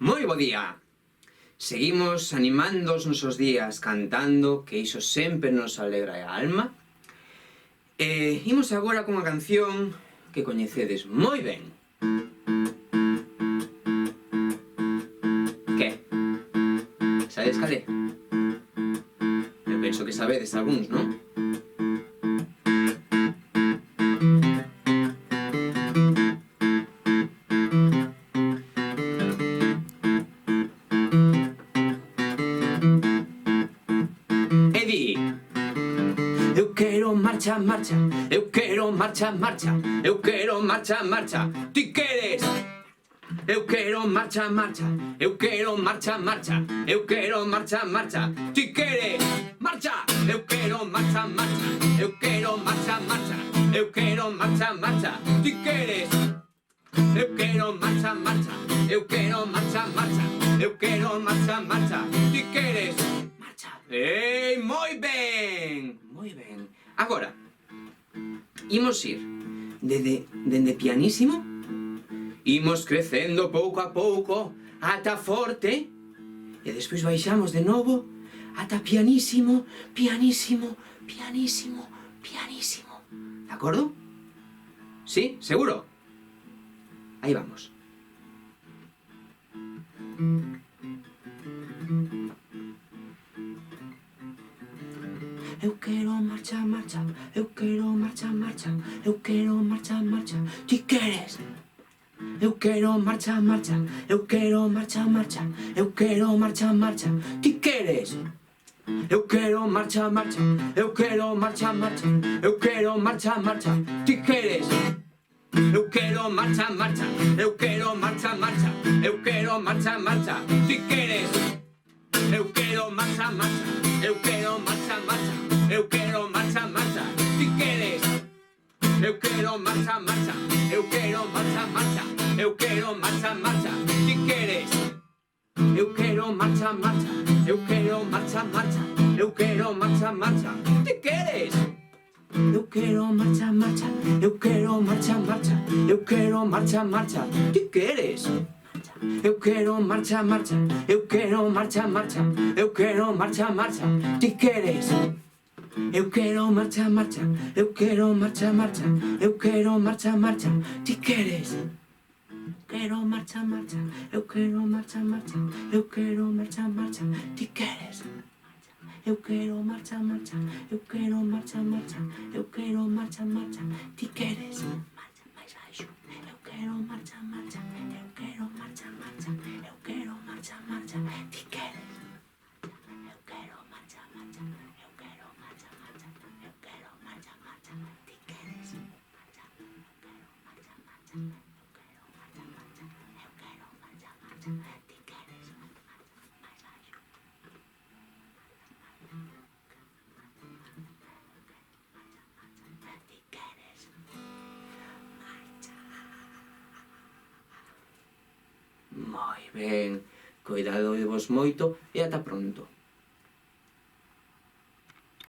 Moi bo día! Seguimos animando os nosos días cantando, que iso sempre nos alegra a alma. Imos agora cunha canción que coñecedes moi ben. Que? Sabedes cal é? Eu penso que sabedes algúns, non? E di: eu quero marcha, marcha, eu quero marcha, marcha, eu quero marcha, marcha, ti queres? Eu quero marcha, marcha, eu quero marcha, marcha, eu quero marcha, marcha, ti queres? Marcha! Eu quero marcha, marcha, eu quero marcha, marcha, eu quero marcha, marcha, ti queres? Eu quero marcha, marcha, eu quero marcha, marcha, eu quero marcha, marcha, ti queres? Marcha! Ei, moi ben! Moi ben. Agora, imos ir dende pianísimo, imos crecendo pouco a pouco ata forte, e despois baixamos de novo ata pianísimo, pianísimo, pianísimo, pianísimo. De acordo? Sí? Seguro? Aí vamos. Eu quero marcha, marcha, eu quero marcha, marcha, eu quero marcha, marcha, ti queres? Eu quero marcha, marcha, eu quero marcha, marcha, eu quero marcha, marcha, ti queres? Eu quero marcha, marcha, eu quero marcha, marcha, eu quero marcha, marcha, ti queres? Eu quero marcha, marcha, eu quero marcha, marcha, eu quero marcha, marcha, ti queres? Eu quero marcha, marcha, eu quero marcha, marcha, eu quero marcha, marcha, ti queres? Eu quero marcha, marcha, eu quero marcha, marcha, eu quero marcha, marcha, ti queres? Eu quero marcha, marcha, eu quero marcha, marcha, eu quero marcha, marcha, ti queres? Eu quero marcha, marcha, eu quero marcha, marcha, eu quero marcha, marcha, ti queres? Eu quero marcha, marcha, eu quero marcha, marcha, eu quero marcha, marcha, ti queres? Eu quero marcha, marcha, eu quero marcha, marcha, eu quero marcha, marcha, ti queres? Quero marcha, marcha, eu quero marcha, marcha, eu quero marcha, marcha, ti queres? Eu quero marcha, marcha, eu quero marcha, marcha, eu quero marcha, marcha, ti queres? Marcha máis baixo. Eu quero marcha, marcha, eu quero marcha, marcha, eu quero marcha, marcha, ti queres? Eu quero marcha, marcha, eu quero marcha, marcha, eu quero marcha, marcha, ti queres? Marcha, eu quero marcha, marcha, eu quero marcha, marcha, eu quero marcha, marcha, ti queres? Marcha máis baixo. Ti queres? Marcha. Moi ben. Coidado de vos moito e ata pronto.